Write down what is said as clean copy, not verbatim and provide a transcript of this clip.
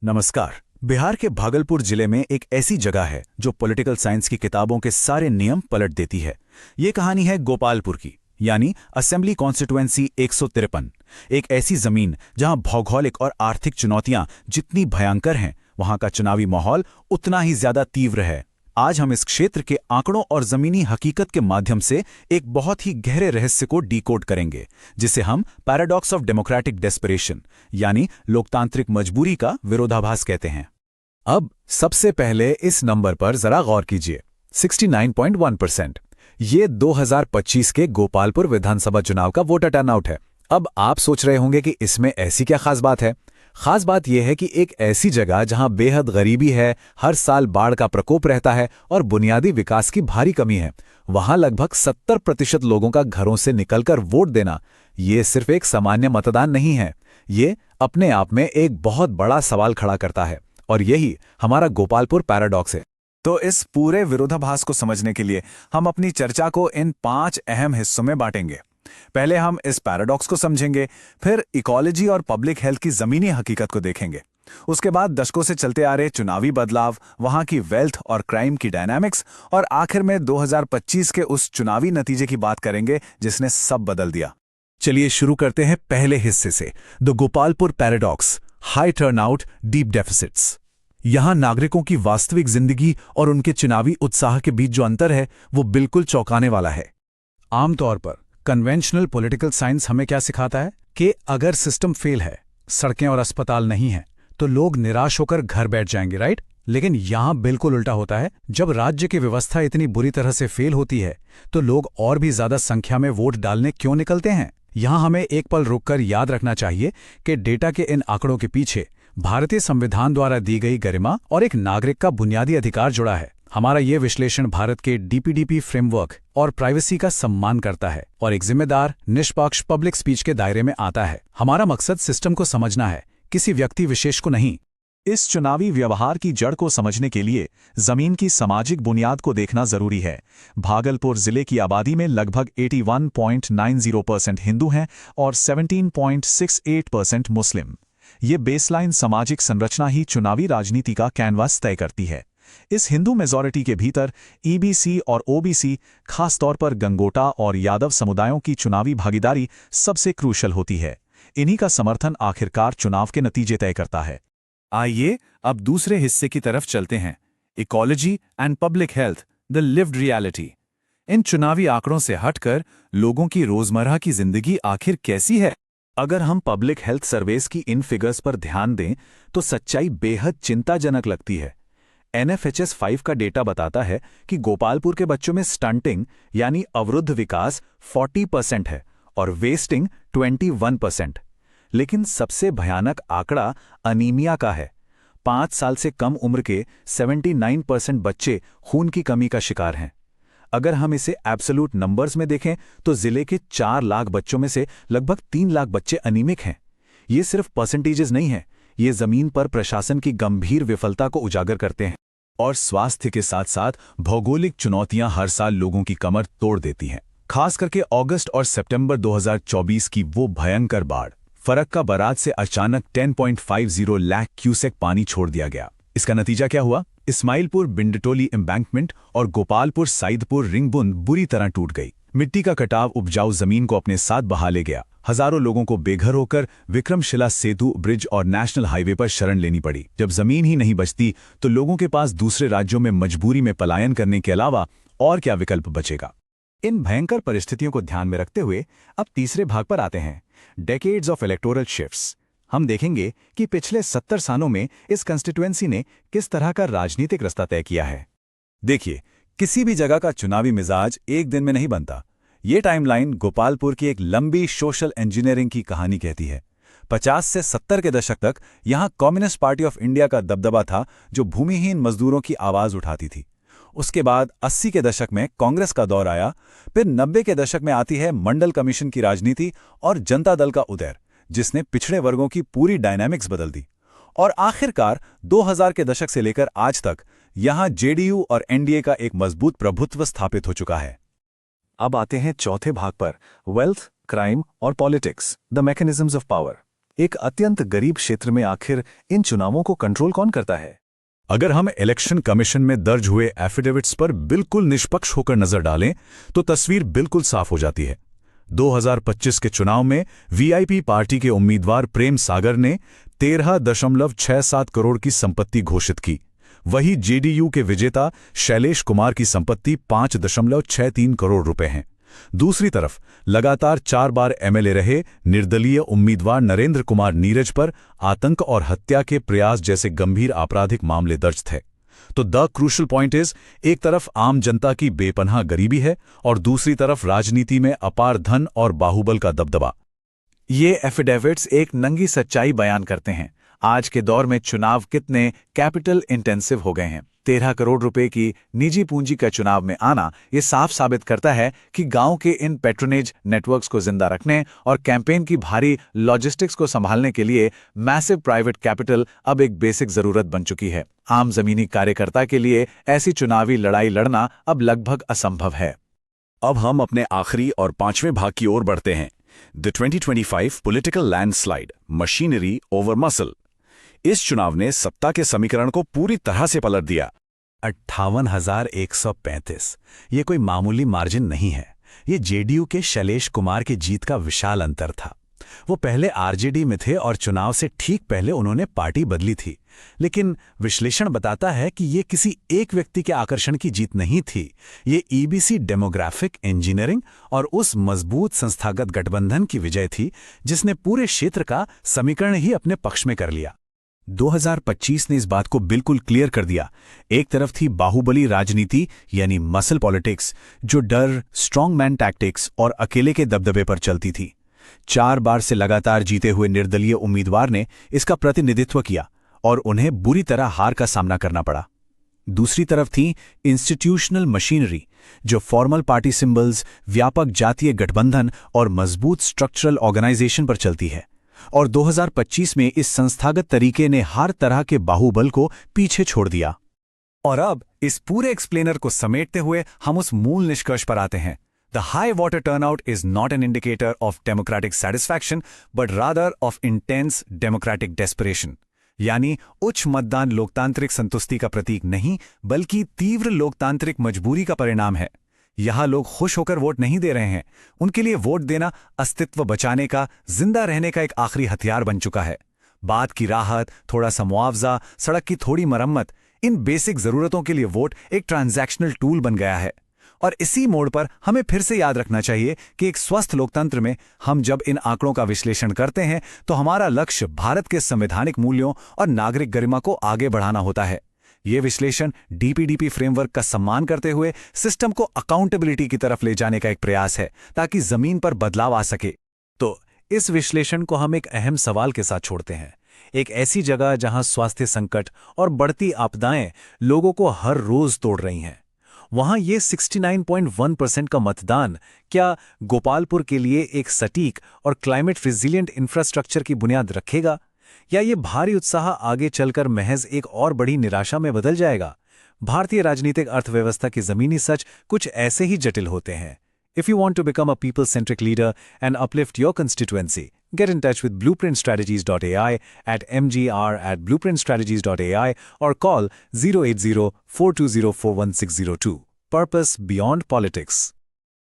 नमस्कार। बिहार के भागलपुर जिले में एक ऐसी जगह है जो पॉलिटिकल साइंस की किताबों के सारे नियम पलट देती है। ये कहानी है गोपालपुर की, यानी असेंबली कॉन्स्टिट्युएंसी 153। एक ऐसी जमीन जहां भौगोलिक और आर्थिक चुनौतियां जितनी भयंकर हैं, वहां का चुनावी माहौल उतना ही ज्यादा तीव्र है। आज हम इस क्षेत्र के आंकड़ों और जमीनी हकीकत के माध्यम से एक बहुत ही गहरे रहस्य को डीकोड करेंगे, जिसे हम पैराडॉक्स ऑफ डेमोक्रेटिक डेस्परेशन यानी लोकतांत्रिक मजबूरी का विरोधाभास कहते हैं। अब सबसे पहले इस नंबर पर जरा गौर कीजिए, 69.1%। ये 2025 के गोपालपुर विधानसभा चुनाव का वोटर टर्नआउट है। अब आप सोच रहे होंगे कि इसमें ऐसी क्या खास बात है। खास बात यह है कि एक ऐसी जगह जहां बेहद गरीबी है, हर साल बाढ़ का प्रकोप रहता है और बुनियादी विकास की भारी कमी है, वहां लगभग 70% लोगों का घरों से निकलकर वोट देना ये सिर्फ एक सामान्य मतदान नहीं है, ये अपने आप में एक बहुत बड़ा सवाल खड़ा करता है। और यही हमारा गोपालपुर पैराडॉक्स है। तो इस पूरे विरोधाभास को समझने के लिए हम अपनी चर्चा को इन 5 अहम हिस्सों में बांटेंगे। पहले हम इस पैराडॉक्स को समझेंगे, फिर इकोलॉजी और पब्लिक हेल्थ की जमीनी हकीकत को देखेंगे। उसके बाद दशकों से चलते आ रहे चुनावी बदलाव, वहां की वेल्थ और क्राइम की डायनामिक्स, और आखिर में 2025 के उस चुनावी नतीजे की बात करेंगे जिसने सब बदल दिया। चलिए शुरू करते हैं पहले हिस्से से, the Gopalpur paradox, high turnout, deep deficits. यहां नागरिकों की वास्तविक जिंदगी और उनके चुनावी उत्साह के बीच जो अंतर है वो बिल्कुल चौंकाने वाला है। आमतौर पर कन्वेंशनल पॉलिटिकल साइंस हमें क्या सिखाता है कि अगर सिस्टम फेल है, सड़कें और अस्पताल नहीं हैं, तो लोग निराश होकर घर बैठ जाएंगे, राइट? लेकिन यहां बिल्कुल उल्टा होता है। जब राज्य की व्यवस्था इतनी बुरी तरह से फेल होती है तो लोग और भी ज्यादा संख्या में वोट डालने क्यों निकलते हैं। यहां हमें एक पल रुककर याद रखना चाहिए कि डेटा के इन आंकड़ों के पीछे भारतीय संविधान द्वारा दी गई गरिमा और एक नागरिक का बुनियादी अधिकार जुड़ा है। हमारा ये विश्लेषण भारत के डीपीडीपी फ्रेमवर्क और प्राइवेसी का सम्मान करता है और एक जिम्मेदार, निष्पक्ष पब्लिक स्पीच के दायरे में आता है। हमारा मकसद सिस्टम को समझना है, किसी व्यक्ति विशेष को नहीं। इस चुनावी व्यवहार की जड़ को समझने के लिए जमीन की सामाजिक बुनियाद को देखना जरूरी है। भागलपुर जिले की आबादी में लगभग 81.90% हिंदू हैं और 17.68% मुस्लिम। ये बेसलाइन सामाजिक संरचना ही चुनावी राजनीति का कैनवास तय करती है। इस हिंदू मेजॉरिटी के भीतर ईबीसी और ओबीसी, खासतौर पर गंगोटा और यादव समुदायों की चुनावी भागीदारी सबसे क्रूशल होती है। इन्हीं का समर्थन आखिरकार चुनाव के नतीजे तय करता है। आइए अब दूसरे हिस्से की तरफ चलते हैं, ecology and public health, the lived reality. इन चुनावी आंकड़ों से हटकर लोगों की रोजमर्रा की जिंदगी आखिर कैसी है। अगर हम पब्लिक हेल्थ सर्वेस की इन फिगर्स पर ध्यान दें तो सच्चाई बेहद चिंताजनक लगती है। NFHS 5 का डेटा बताता है कि गोपालपुर के बच्चों में स्टंटिंग यानी अवरुद्ध विकास 40% है और वेस्टिंग 21%। लेकिन सबसे भयानक आंकड़ा अनीमिया का है। 5 साल से कम उम्र के 79% बच्चे खून की कमी का शिकार हैं। अगर हम इसे एब्सोल्यूट नंबर्स में देखें तो जिले के 4 लाख बच्चों में से लगभग 3 लाख बच्चे अनीमिक हैं। ये सिर्फ परसेंटेजेस नहीं है, ये जमीन पर प्रशासन की गंभीर विफलता को उजागर करते हैं। और स्वास्थ्य के साथ साथ भौगोलिक चुनौतियां हर साल लोगों की कमर तोड़ देती हैं। खास करके अगस्त और सितंबर 2024 की वो भयंकर बाढ़, फरक का बराज से अचानक 10.50 लाख क्यूसेक पानी छोड़ दिया गया। इसका नतीजा क्या हुआ? इस्माइलपुर बिंडटोली एम्बैंकमेंट और गोपालपुर साइदपुर रिंगबुंद बुरी तरह टूट गई। मिट्टी का कटाव उपजाऊ जमीन को अपने साथ बहा ले गया। हजारों लोगों को बेघर होकर विक्रमशिला सेतु, ब्रिज और नेशनल हाईवे पर शरण लेनी पड़ी। जब जमीन ही नहीं बचती तो लोगों के पास दूसरे राज्यों में मजबूरी में पलायन करने के अलावा और क्या विकल्प बचेगा। इन भयंकर परिस्थितियों को ध्यान में रखते हुए अब तीसरे भाग पर आते हैं, डेकेड्स ऑफ इलेक्टोरल शिफ्ट्स। हम देखेंगे कि पिछले 70 सालों में इस कंस्टिट्यूएंसी ने किस तरह का राजनीतिक रास्ता तय किया है। देखिए, किसी भी जगह का चुनावी मिजाज एक दिन में नहीं बनता। ये टाइमलाइन गोपालपुर की एक लंबी सोशल इंजीनियरिंग की कहानी कहती है। 50 से 70 के दशक तक यहां कम्युनिस्ट पार्टी ऑफ इंडिया का दबदबा था, जो भूमिहीन मजदूरों की आवाज उठाती थी। उसके बाद 80 के दशक में कांग्रेस का दौर आया। फिर 90 के दशक में आती है मंडल कमीशन की राजनीति और जनता दल का उदय, जिसने पिछड़े वर्गों की पूरी डायनामिक्स बदल दी। और आखिरकार 2000 के दशक से लेकर आज तक यहां जेडीयू और एनडीए का एक मजबूत प्रभुत्व स्थापित हो चुका है। अब आते हैं चौथे भाग पर, वेल्थ, क्राइम और politics, the mechanisms of power. एक अत्यंत गरीब क्षेत्र में आखिर इन चुनावों को कंट्रोल कौन करता है? अगर हम इलेक्शन कमीशन में दर्ज हुए एफिडेविट्स पर बिल्कुल निष्पक्ष होकर नजर डालें तो तस्वीर बिल्कुल साफ हो जाती है। 2025 के चुनाव में वीआईपी पार्टी के उम्मीदवार प्रेम सागर ने 13.67 करोड़ की संपत्ति घोषित की। वही जेडीयू के विजेता शैलेश कुमार की संपत्ति 5.63 करोड़ रुपए है। दूसरी तरफ लगातार 4 बार एमएलए रहे निर्दलीय उम्मीदवार नरेंद्र कुमार नीरज पर आतंक और हत्या के प्रयास जैसे गंभीर आपराधिक मामले दर्ज थे। तो द क्रूशल पॉइंट इज, एक तरफ आम जनता की बेपनाह गरीबी है और दूसरी तरफ राजनीति में अपार धन और बाहुबल का दबदबा। ये एफिडेविट्स एक नंगी सच्चाई बयान करते हैं। आज के दौर में चुनाव कितने कैपिटल इंटेंसिव हो गए हैं। 13 करोड़ रुपए की निजी पूंजी का चुनाव में आना ये साफ साबित करता है कि गांव के इन पैट्रोनेज नेटवर्क्स को जिंदा रखने और कैंपेन की भारी लॉजिस्टिक्स को संभालने के लिए मैसिव प्राइवेट कैपिटल अब एक बेसिक जरूरत बन चुकी है। आम जमीनी कार्यकर्ता के लिए ऐसी चुनावी लड़ाई लड़ना अब लगभग असंभव है। अब हम अपने आखिरी और 5वें भाग की ओर बढ़ते हैं, the 2025 political landslide, machinery over muscle. इस चुनाव ने सत्ता के समीकरण को पूरी तरह से पलट दिया। 58,135 ये कोई मामूली मार्जिन नहीं है। ये जेडीयू के शैलेश कुमार की जीत का विशाल अंतर था। वो पहले आरजेडी में थे और चुनाव से ठीक पहले उन्होंने पार्टी बदली थी। लेकिन विश्लेषण बताता है कि ये किसी एक व्यक्ति के आकर्षण की जीत नहीं थी। ये ईबीसी डेमोग्राफिक इंजीनियरिंग और उस मजबूत संस्थागत गठबंधन की विजय थी जिसने पूरे क्षेत्र का समीकरण ही अपने पक्ष में कर लिया। 2025 ने इस बात को बिल्कुल क्लियर कर दिया। एक तरफ थी बाहुबली राजनीति यानी मसल पॉलिटिक्स, जो डर, स्ट्रॉन्ग मैन टैक्टिक्स और अकेले के दबदबे पर चलती थी। 4 बार से लगातार जीते हुए निर्दलीय उम्मीदवार ने इसका प्रतिनिधित्व किया और उन्हें बुरी तरह हार का सामना करना पड़ा। दूसरी तरफ थी इंस्टीट्यूशनल मशीनरी, जो फॉर्मल पार्टी सिंबल्स, व्यापक जातीय गठबंधन और मजबूत स्ट्रक्चरल ऑर्गेनाइजेशन पर चलती है। और 2025 में इस संस्थागत तरीके ने हर तरह के बाहुबल को पीछे छोड़ दिया। और अब इस पूरे एक्सप्लेनर को समेटते हुए हम उस मूल निष्कर्ष पर आते हैं। The high water turnout is not an indicator of democratic satisfaction but rather of intense democratic desperation. यानी उच्च मतदान लोकतांत्रिक संतुष्टि का प्रतीक नहीं, बल्कि तीव्र लोकतांत्रिक मजबूरी का परिणाम है। यहां लोग खुश होकर वोट नहीं दे रहे हैं, उनके लिए वोट देना अस्तित्व बचाने का, जिंदा रहने का एक आखिरी हथियार बन चुका है। बात की राहत, थोड़ा सा मुआवजा, सड़क की थोड़ी मरम्मत, इन बेसिक जरूरतों के लिए वोट एक ट्रांजैक्शनल टूल बन गया है। और इसी मोड़ पर हमें फिर से याद रखना चाहिए कि एक स्वस्थ लोकतंत्र में हम जब इन आंकड़ों का विश्लेषण करते हैं तो हमारा लक्ष्य भारत के संवैधानिक मूल्यों और नागरिक गरिमा को आगे बढ़ाना होता है। ये विश्लेषण डीपीडीपी फ्रेमवर्क का सम्मान करते हुए सिस्टम को अकाउंटेबिलिटी की तरफ ले जाने का एक प्रयास है, ताकि जमीन पर बदलाव आ सके। तो इस विश्लेषण को हम एक अहम सवाल के साथ छोड़ते हैं। एक ऐसी जगह जहां स्वास्थ्य संकट और बढ़ती आपदाएं लोगों को हर रोज तोड़ रही हैं, वहां ये 69.1% का मतदान क्या गोपालपुर के लिए एक सटीक और क्लाइमेट रिजिलिएंट इंफ्रास्ट्रक्चर की बुनियाद रखेगा, या ये भारी उत्साह आगे चलकर महज एक और बड़ी निराशा में बदल जाएगा? भारतीय राजनीतिक अर्थव्यवस्था के जमीनी सच कुछ ऐसे ही जटिल होते हैं। If you want to become a people-centric leader and uplift your constituency, get in touch with blueprintstrategies.ai at mgr@blueprintstrategies.ai or call 080-420-41602. Purpose beyond politics.